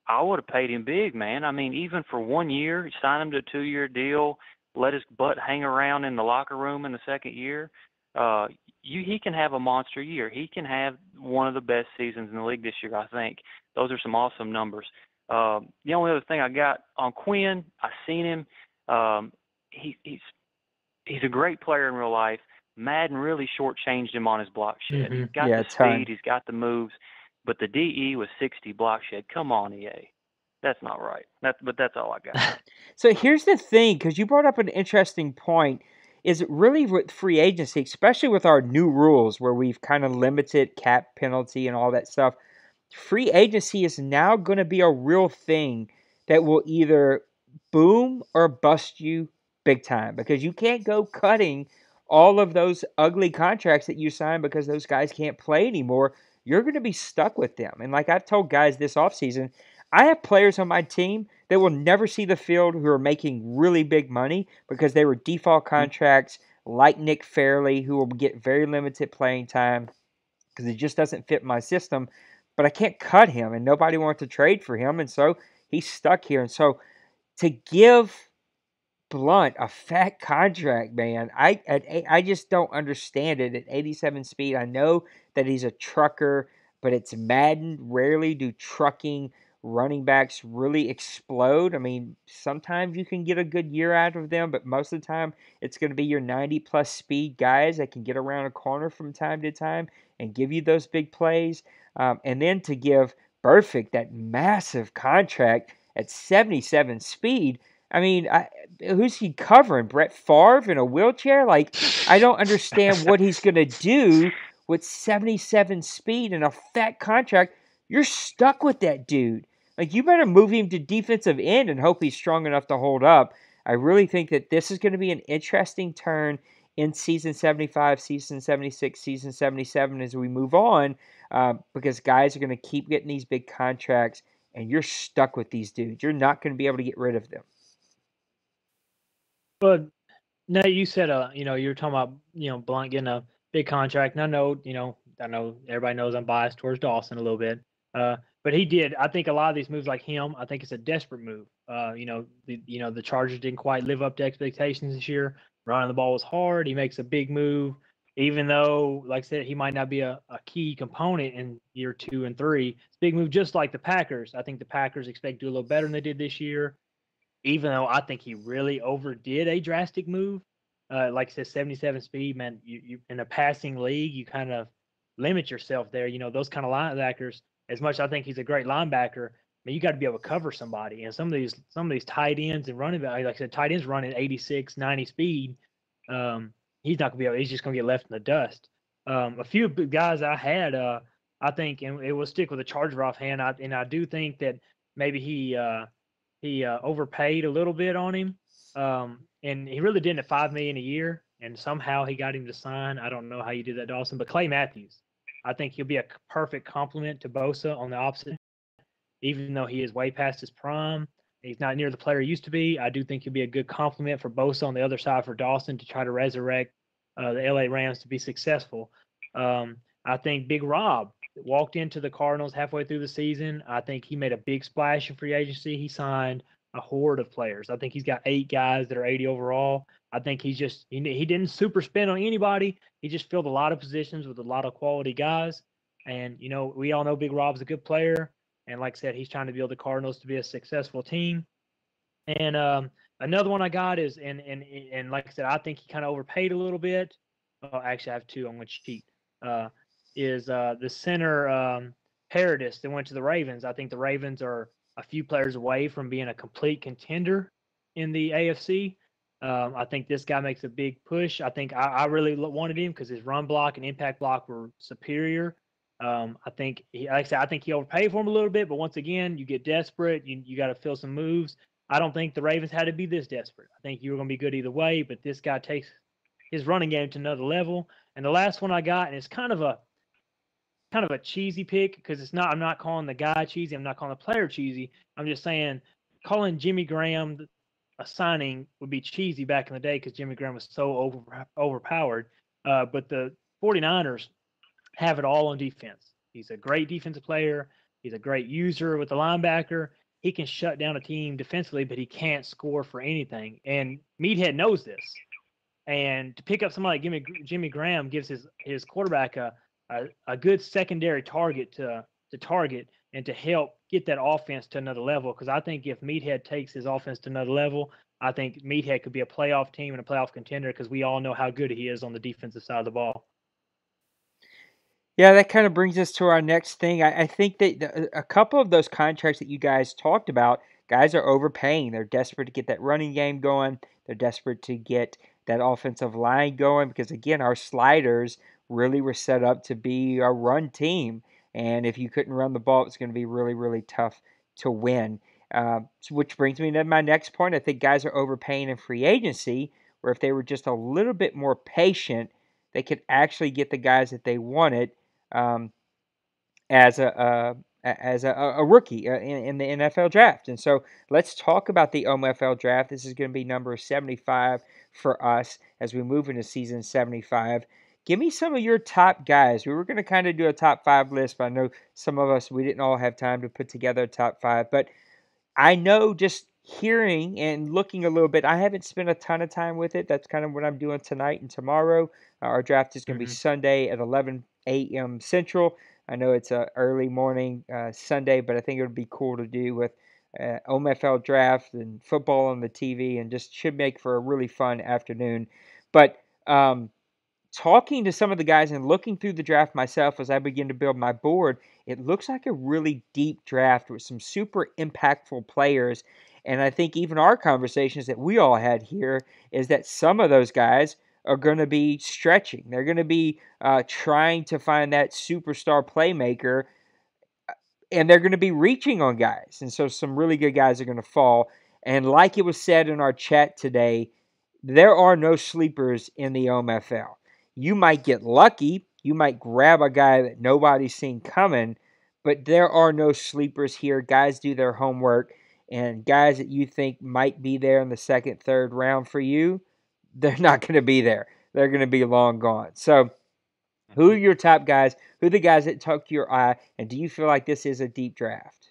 I would have paid him big, man. I mean, even for 1 year, sign him to a 2-year deal, let his butt hang around in the locker room in the second year. He can have a monster year. He can have one of the best seasons in the league this year, I think. Those are some awesome numbers. The only other thing I got on Quinn, I seen him. He's a great player in real life. Madden really shortchanged him on his block shed. Mm-hmm. He's got the speed, he's got the moves, but the DE was 60 block shed. Come on, EA. That's not right. But that's all I got. So here's the thing, because you brought up an interesting point, is really with free agency, especially with our new rules where we've kind of limited cap penalty and all that stuff, free agency is now going to be a real thing that will either boom or bust you big time, because you can't go cutting all of those ugly contracts that you sign because those guys can't play anymore. You're going to be stuck with them. And like I've told guys this offseason, I have players on my team that will never see the field who are making really big money because they were default contracts, like Nick Fairley, who will get very limited playing time because it just doesn't fit my system. But I can't cut him, and nobody wants to trade for him, and so he's stuck here. And so to give Blunt a fat contract, man, I just don't understand it. At 87 speed, I know that he's a trucker, but it's Madden. Rarely do trucking running backs really explode. I mean, sometimes you can get a good year out of them, but most of the time it's going to be your 90-plus speed guys that can get around a corner from time to time and give you those big plays. And then to give Burfict that massive contract at 77 speed, I mean, who's he covering? Brett Favre in a wheelchair? Like, I don't understand what he's going to do with 77 speed and a fat contract. You're stuck with that dude. Like, you better move him to defensive end and hope he's strong enough to hold up. I really think that this is going to be an interesting turn in season 75, season 76, season 77 as we move on, because guys are going to keep getting these big contracts, and you're stuck with these dudes. You're not going to be able to get rid of them. But No, you said, you were talking about, Blunt getting a big contract. And I know everybody knows I'm biased towards Dawson a little bit. But he did. I think a lot of these moves like him, I think it's a desperate move. The Chargers didn't quite live up to expectations this year. Running the ball was hard. He makes a big move, even though, like I said, he might not be a key component in year 2 and 3. It's a big move, just like the Packers. I think the Packers expect to do a little better than they did this year, even though I think he really overdid a drastic move. Like I said, 77 speed, man, you in a passing league, you kind of limit yourself there. Those kind of linebackers, as much as I think he's a great linebacker, I mean, you got to be able to cover somebody. And some of these tight ends and running back, like I said, tight ends running 86, 90 speed. He's not gonna be able. He's just gonna get left in the dust. A few guys I had, I think, and it will stick with the Charger offhand. I do think that maybe he overpaid a little bit on him, and he really didn't at $5 million a year. And somehow he got him to sign. I don't know how you did that, Dawson, but Clay Matthews, I think he'll be a perfect complement to Bosa on the opposite. Even though he is way past his prime, he's not near the player he used to be. I do think he'll be a good complement for Bosa on the other side for Dawson to try to resurrect the LA Rams to be successful. I think Big Rob walked into the Cardinals halfway through the season. I think he made a big splash in free agency. He signed a horde of players. I think he's got 8 guys that are 80 overall. I think he didn't super spend on anybody. He just filled a lot of positions with a lot of quality guys. And we all know Big Rob's a good player. And like I said, he's trying to build the Cardinals to be a successful team. And another one I got is, and like I said, I think he kind of overpaid a little bit. Oh, actually, I have 2. I'm going to cheat. Is the center Paradis that went to the Ravens. I think the Ravens are a few players away from being a complete contender in the AFC. I think this guy makes a big push. I think I really wanted him because his run block and impact block were superior. I think like I said, I think he overpaid for him a little bit, but once again, you get desperate. You got to fill some moves. I don't think the Ravens had to be this desperate. I think you were going to be good either way, but this guy takes his running game to another level. And the last one I got, and it's kind of a cheesy pick because it's not. I'm not calling the guy cheesy. I'm not calling the player cheesy. I'm just saying calling Jimmy Graham a signing would be cheesy back in the day because Jimmy Graham was so overpowered. But the 49ers have it all on defense. He's a great defensive player. He's a great user with the linebacker. He can shut down a team defensively, but he can't score for anything. And Meathead knows this. And to pick up somebody like Jimmy Graham gives his quarterback a good secondary target to target and to help get that offense to another level. Because I think if Meathead takes his offense to another level, I think Meathead could be a playoff team and a playoff contender because we all know how good he is on the defensive side of the ball. Yeah, that kind of brings us to our next thing. I think that a couple of those contracts that you guys talked about, guys are overpaying. They're desperate to get that running game going. They're desperate to get that offensive line going because, again, our sliders really were set up to be a run team. And if you couldn't run the ball, it's going to be really, really tough to win. Which brings me to my next point. I think guys are overpaying in free agency, where if they were just a little bit more patient, they could actually get the guys that they wanted um, as a rookie in the NFL draft. And so let's talk about the OMFL draft. This is going to be number 75 for us as we move into season 75. Give me some of your top guys. We were going to kind of do a top 5 list, but I know some of us, we didn't all have time to put together a top 5. But I know just hearing and looking a little bit, I haven't spent a ton of time with it. That's kind of what I'm doing tonight and tomorrow. Our draft is going to be Sunday at 11 a.m. Central. I know it's a early morning Sunday, but I think it would be cool to do with OMFL draft and football on the TV, and just should make for a really fun afternoon. But talking to some of the guys and looking through the draft myself as I begin to build my board, it looks like a really deep draft with some super impactful players. And I think even our conversations that we all had here is that some of those guys are going to be stretching. They're going to be trying to find that superstar playmaker, and they're going to be reaching on guys. And so some really good guys are going to fall. And like it was said in our chat today, there are no sleepers in the OMFL. You might get lucky. You might grab a guy that nobody's seen coming, but there are no sleepers here. Guys do their homework, and guys that you think might be there in the second, third round for you, they're not going to be there. They're going to be long gone. So, who are your top guys? Who are the guys that took your eye? And do you feel like this is a deep draft?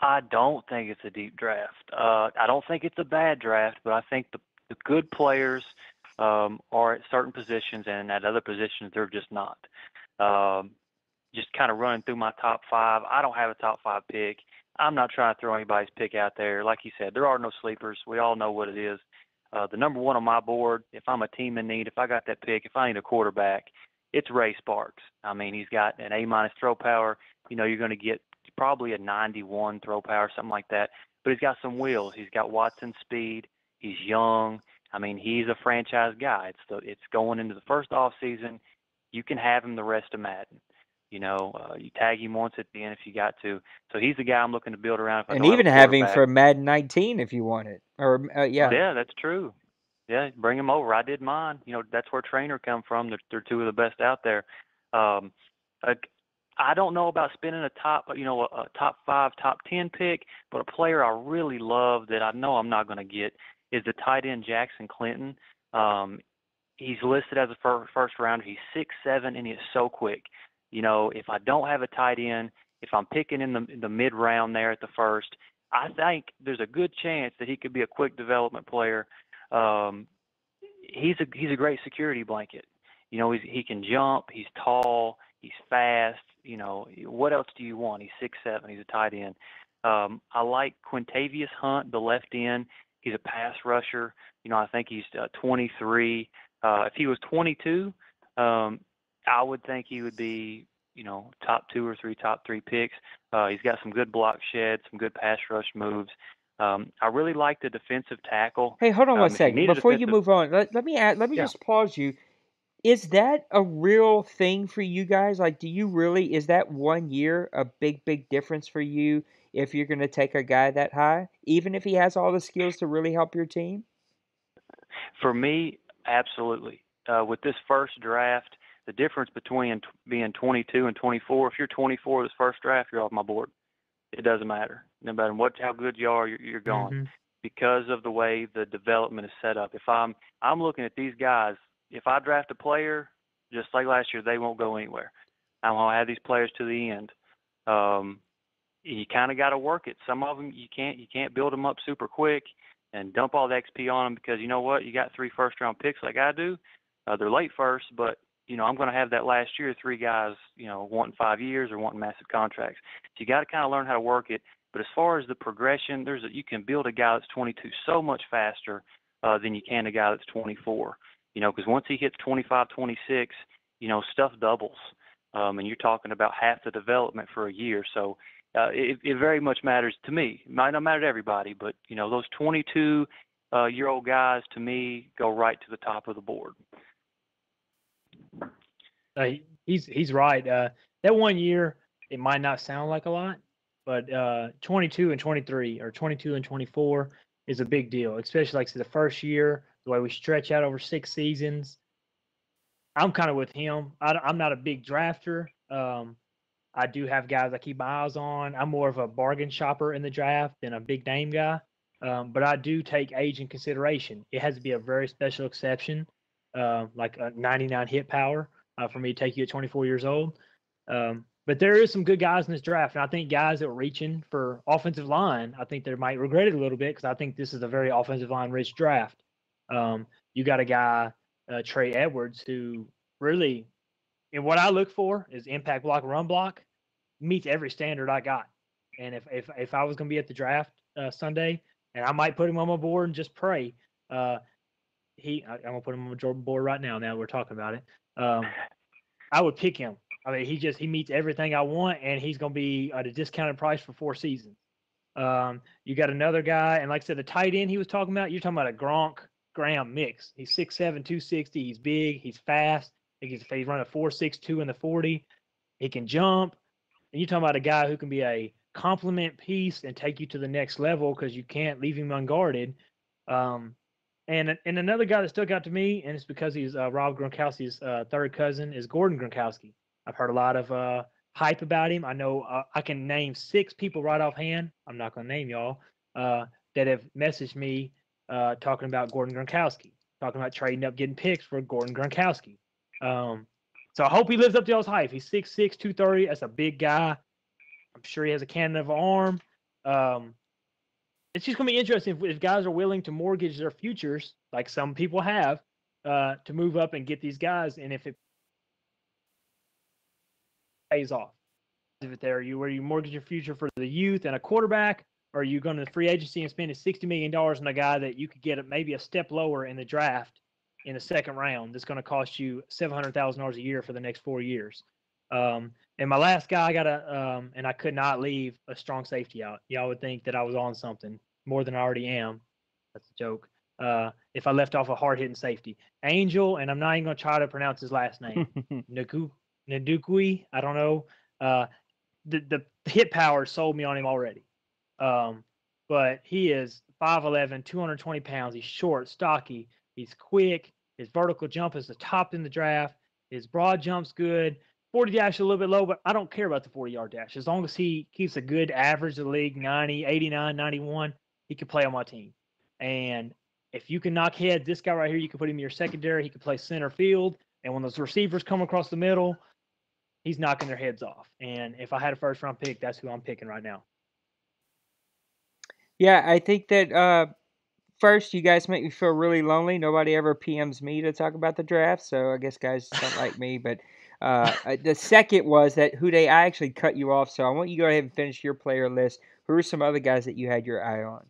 I don't think it's a deep draft. I don't think it's a bad draft, but I think the good players are at certain positions, and at other positions they're just not. Um, just kind of running through my top five. I don't have a top five pick. I'm not trying to throw anybody's pick out there. Like you said, there are no sleepers. We all know what it is. The number one on my board, if I'm a team in need, if I got that pick, if I need a quarterback, it's Ray Sparks. I mean, he's got an A-minus throw power. You know, you're going to get probably a 91 throw power, something like that. But he's got some wheels. He's got Watson speed. He's young. I mean, he's a franchise guy. It's going into the first off season. You can have him the rest of Madden. You know, you tag him once at the end if you got to. So he's the guy I'm looking to build around if I And don't have even a having quarterback. for Madden 19 if you want it. Or yeah. Yeah, that's true. Yeah, bring him over. I did mine. You know, that's where Trainer come from. They're two of the best out there. Um, I don't know about spending a top 5, top 10 pick, but a player I really love that I know I'm not going to get is the tight end Jackson Clinton. He's listed as a first rounder. He's 6'7", and he's so quick. You know, if I don't have a tight end, if I'm picking in the mid round there at the first, I think there's a good chance that he could be a quick development player. He's a great security blanket. You know, he can jump. He's tall. He's fast. You know, what else do you want? He's 6'7". He's a tight end. I like Quintavious Hunt, the left end. He's a pass rusher. You know, I think he's 23. If he was 22, I would think he would be, you know, top 3 picks. He's got some good block sheds, some good pass rush moves. I really like the defensive tackle. Hey, hold on one If you second. need a Before you defensive, move on, let me yeah. just pause you. Is that a real thing for you guys? Like, is that 1 year a big difference for you if you're going to take a guy that high, even if he has all the skills to really help your team? For me, absolutely. With this first draft, the difference between being 22 and 24, if you're 24 this first draft, you're off my board. It doesn't matter. No matter how good you are, you're gone Mm-hmm. because of the way the development is set up. If I'm looking at these guys, if I draft a player, just like last year, they won't go anywhere. I'm gonna have these players to the end. You kind of got to work it. Some of them you can't build them up super quick and dump all the XP on them because you know what? You got 3 first-round picks like I do. They're late first, but you know I'm going to have that last year 3 guys, you know, wanting 5 years or wanting massive contracts. So you got to kind of learn how to work it. But as far as the progression, you can build a guy that's 22 so much faster than you can a guy that's 24. You know, because once he hits 25, 26, you know, stuff doubles, and you're talking about half the development for a year. So it very much matters to me. It might not matter to everybody, but you know, those 22-year-old guys to me go right to the top of the board. He's right. That 1 year, it might not sound like a lot, but 22 and 23 or 22 and 24 is a big deal, especially like I said, the first year, the way we stretch out over 6 seasons. I'm kind of with him. I'm not a big drafter. I do have guys I keep my eyes on. I'm more of a bargain shopper in the draft than a big name guy. But I do take age in consideration. It has to be a very special exception, like a 99 hit power for me to take you at 24 years old. But there is some good guys in this draft. And I think guys that are reaching for offensive line, I think they might regret it a little bit because I think this is a very offensive line rich draft. You got a guy, Trey Edwards, who really, and what I look for is impact block, run block, meets every standard I got. And if I was going to be at the draft Sunday, and I might put him on my board and just pray, I'm gonna put him on my board right now. Now we're talking about it. I would pick him. I mean, he meets everything I want, and he's going to be at a discounted price for 4 seasons. You got another guy, and like I said, the tight end he was talking about, you're talking about a Gronk Graham mix. He's 6'7", 260. He's big. He's fast. He's running a 4.62 in the 40. He can jump. And you're talking about a guy who can be a complement piece and take you to the next level because you can't leave him unguarded. And another guy that stuck out to me, and it's because he's Rob Gronkowski's third cousin, is Gordon Gronkowski. I've heard a lot of hype about him. I know I can name 6 people right offhand. I'm not going to name y'all that have messaged me talking about Gordon Gronkowski, talking about trading up, getting picks for Gordon Gronkowski. So I hope he lives up to those hype. He's 6'6", 230. That's a big guy. I'm sure he has a cannon of an arm. It's just going to be interesting if guys are willing to mortgage their futures, like some people have, to move up and get these guys, and if it pays off. If it there, where you mortgage your future for the youth and a quarterback, or are you going to free agency and spending $60 million on a guy that you could get maybe a step lower in the draft in the second round that's going to cost you $700,000 a year for the next 4 years? And my last guy, I got and I could not leave a strong safety out. Y'all would think that I was on something more than I already am. That's a joke. If I left off a hard-hitting safety. Angel, and I'm not even going to try to pronounce his last name. Ndukui, I don't know. The hit power sold me on him already. But he is 5'11", 220 pounds. He's short, stocky. He's quick. His vertical jump is the top in the draft. His broad jump's good. 40 dash is a little bit low, but I don't care about the 40-yard dash. As long as he keeps a good average of the league, 90, 89, 91, he can play on my team. And if you can knock heads, this guy right here, you can put him in your secondary. He can play center field. And when those receivers come across the middle, he's knocking their heads off. And if I had a first-round pick, that's who I'm picking right now. Yeah, I think that first, you guys make me feel really lonely. Nobody ever PMs me to talk about the draft, so I guess guys don't like me. But the second was that I actually cut you off, so I want you to go ahead and finish your player list. Who are some other guys that you had your eye on?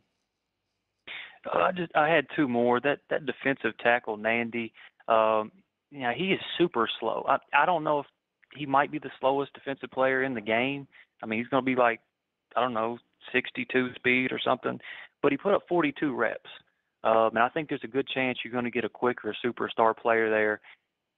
I had two more. That defensive tackle, Nandy, he is super slow. I don't know if he might be the slowest defensive player in the game. I mean, he's going to be like, I don't know, 62 speed or something. But he put up 42 reps. And I think there's a good chance you're going to get a quicker superstar player there.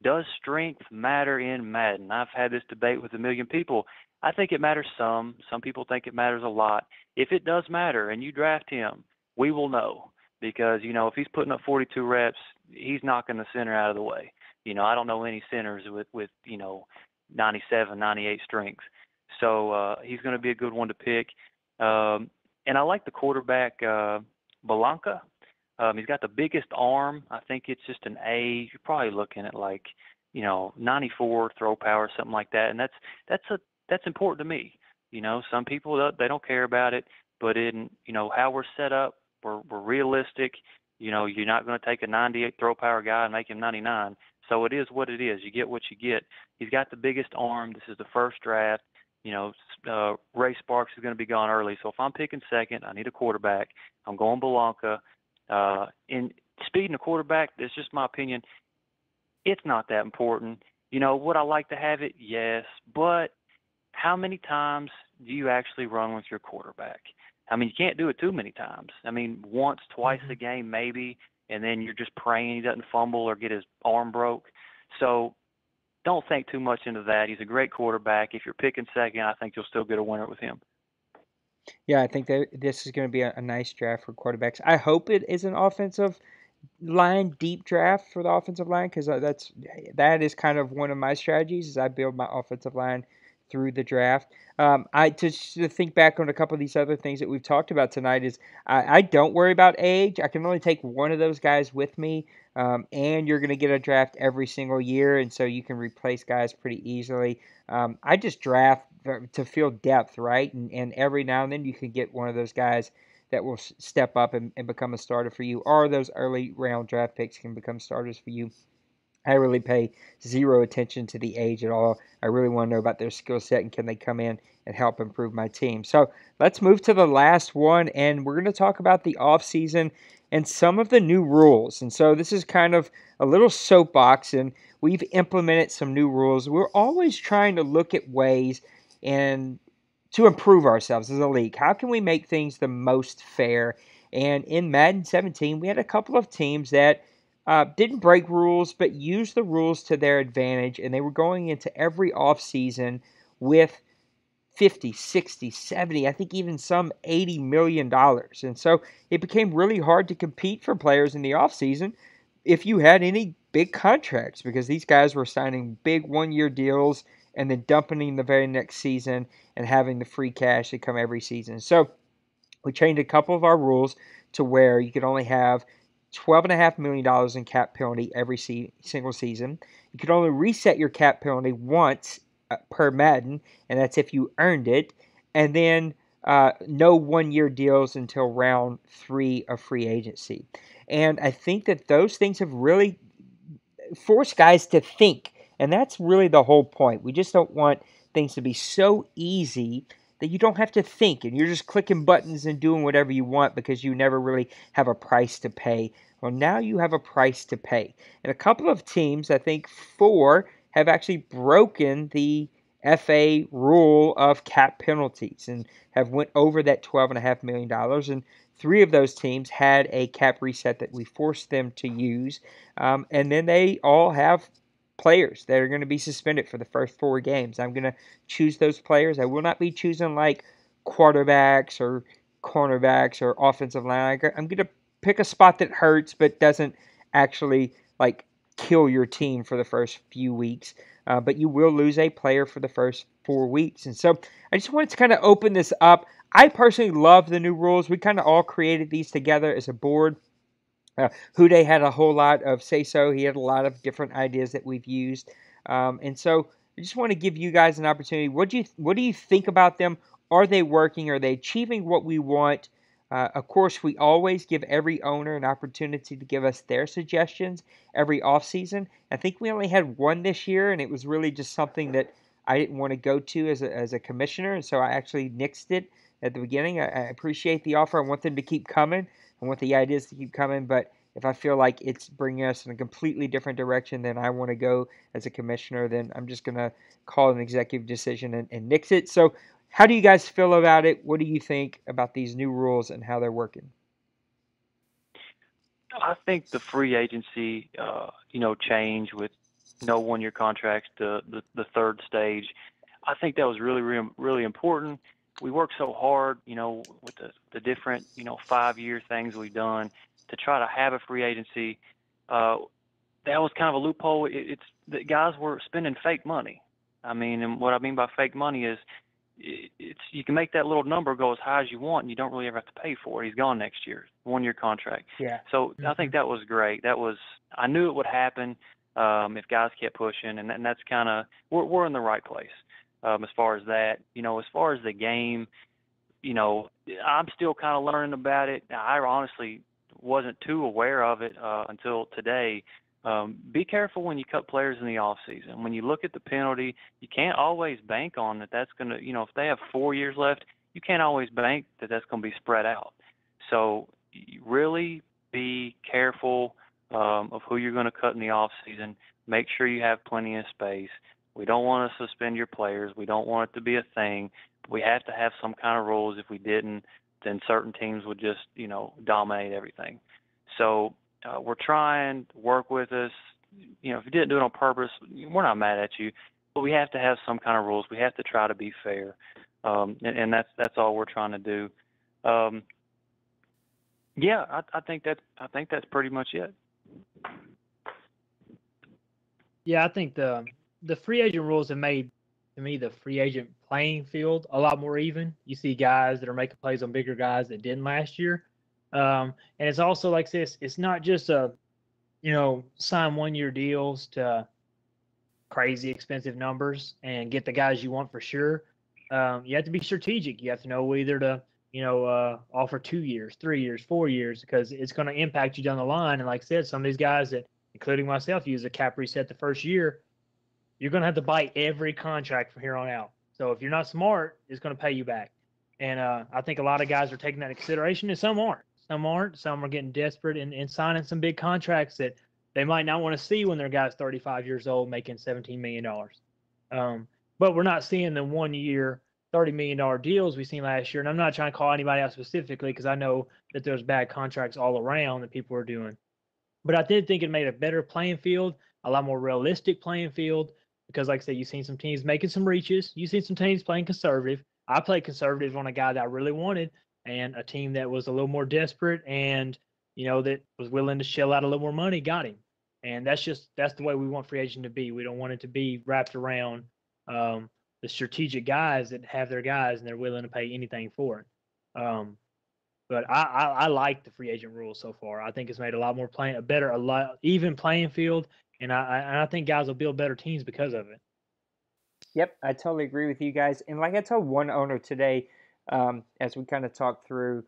Does strength matter in Madden? I've had this debate with a million people. I think it matters some. Some people think it matters a lot. If it does matter and you draft him, we will know. Because, if he's putting up 42 reps, he's knocking the center out of the way. I don't know any centers with 97, 98 strength. So he's going to be a good one to pick. And I like the quarterback, Belanca. He's got the biggest arm. I think it's just an A. You're probably looking at 94 throw power, something like that. And that's important to me. Some people, they don't care about it, but in, how we're set up, we're realistic. You're not going to take a 98 throw power guy and make him 99. So it is what it is. You get what you get. He's got the biggest arm. This is the first draft. Ray Sparks is going to be gone early. So if I'm picking second, I need a quarterback. I'm going Belanca. In speeding a quarterback, that's just my opinion. It's not that important. Would I like to have it? Yes. But how many times do you actually run with your quarterback? I mean, you can't do it too many times. I mean, once, twice a game maybe, and then you're just praying he doesn't fumble or get his arm broke. So don't think too much into that. He's a great quarterback. If you're picking second, I think you'll still get a winner with him. Yeah, I think that this is going to be a nice draft for quarterbacks. I hope it is an offensive line deep draft for the offensive line, because that is kind of one of my strategies is I build my offensive line through the draft. To think back on a couple of these other things that we've talked about tonight is I don't worry about age. I can only take one of those guys with me, and you're going to get a draft every single year, and so you can replace guys pretty easily. I just draft to feel depth, right? And every now and then you can get one of those guys that will step up and become a starter for you, or those early round draft picks can become starters for you. I really pay zero attention to the age at all. I really want to know about their skill set and can they come in and help improve my team. So let's move to the last one, and we're going to talk about the offseason and some of the new rules. And so this is kind of a little soapbox, and we've implemented some new rules. We're always trying to look at ways and to improve ourselves as a league. How can we make things the most fair? And in Madden 17, we had a couple of teams that didn't break rules, but used the rules to their advantage, and they were going into every offseason with 50, 60, 70, I think even some $80 million. And so it became really hard to compete for players in the offseason if you had any big contracts, because these guys were signing big one-year deals and then dumping the very next season and having the free cash that come every season. So we changed a couple of our rules to where you could only have $12.5 million in cap penalty every single season. You could only reset your cap penalty once per Madden, and that's if you earned it. And then no 1-year deals until round 3 of free agency. And I think that those things have really forced guys to think. And that's really the whole point. We just don't want things to be so easy that you don't have to think and you're just clicking buttons and doing whatever you want because you never really have a price to pay. Well, now you have a price to pay. And a couple of teams, I think 4, have actually broken the FA rule of cap penalties and have went over that $12.5 million. And 3 of those teams had a cap reset that we forced them to use. And then they all have players that are going to be suspended for the first 4 games. I'm going to choose those players. I will not be choosing like quarterbacks or cornerbacks or offensive line. I'm going to pick a spot that hurts but doesn't actually like kill your team for the first few weeks. But you will lose a player for the first 4 weeks. And so I just wanted to kind of open this up. I personally love the new rules. We kind of all created these together as a board. Hude had a whole lot of say-so. He had a lot of different ideas that we've used. And so I just want to give you guys an opportunity. What do you think about them? Are they working? Are they achieving what we want? Of course, we always give every owner an opportunity to give us their suggestions every offseason. I think we only had one this year, and it was really just something that I didn't want to go to as a commissioner, and so I actually nixed it at the beginning. I appreciate the offer. I want them to keep coming. I want the ideas to keep coming, but if I feel like it's bringing us in a completely different direction than I want to go as a commissioner, then I'm just going to call an executive decision and nix it. So how do you guys feel about it? What do you think about these new rules and how they're working? I think the free agency, change with no 1-year contracts to the third stage. I think that was really, really, really important. We worked so hard, with the different, 5-year things we've done to try to have a free agency. That was kind of a loophole. It's the guys were spending fake money. I mean, and what I mean by fake money is it's you can make that little number go as high as you want, and you don't really ever have to pay for it. He's gone next year, 1-year contract. Yeah. So I think that was great. I knew it would happen if guys kept pushing, and that's kind of we're in the right place as far as that. As far as the game, I'm still kind of learning about it. I honestly wasn't too aware of it until today. Be careful when you cut players in the off season. When you look at the penalty, you can't always bank on that. That's going to, if they have 4 years left, you can't always bank that that's going to be spread out. So really be careful of who you're going to cut in the off season. Make sure you have plenty of space. We don't want to suspend your players. We don't want it to be a thing. We have to have some kind of rules. If we didn't, then certain teams would just, dominate everything. So we're trying to work with us. If you didn't do it on purpose, we're not mad at you. But we have to have some kind of rules. We have to try to be fair, and that's all we're trying to do. I think that's pretty much it. Yeah, I think the free agent rules have made, to me, the free agent playing field a lot more even. You see guys that are making plays on bigger guys that didn't last year. And it's also like this, it's not just sign 1-year deals to crazy expensive numbers and get the guys you want for sure. You have to be strategic. You have to know either to, offer 2 years, 3 years, 4 years, because it's going to impact you down the line. And like I said, some of these guys that, including myself, use a cap reset the first year, you're going to have to bite every contract from here on out. So if you're not smart, it's going to pay you back. And I think a lot of guys are taking that into consideration, and some aren't. Some aren't. Some are getting desperate and signing some big contracts that they might not want to see when their guy's 35 years old making $17 million. But we're not seeing the 1-year, $30 million deals we seen last year. And I'm not trying to call anybody out specifically because I know that there's bad contracts all around that people are doing. But I did think it made a better playing field, a lot more realistic playing field, because like I said, you've seen some teams making some reaches. You've seen some teams playing conservative. I played conservative on a guy that I really wanted and a team that was a little more desperate and, that was willing to shell out a little more money, got him. And that's the way we want free agent to be. We don't want it to be wrapped around the strategic guys that have their guys and they're willing to pay anything for it. But I like the free agent rule so far. I think it's made a lot more a lot even playing field, and I think guys will build better teams because of it. Yep, I totally agree with you guys. And like I told one owner today, as we kind of talked through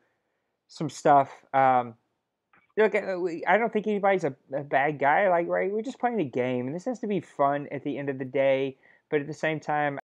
some stuff, look, I don't think anybody's a bad guy. Like, right, we're just playing a game, and this has to be fun at the end of the day. But at the same time,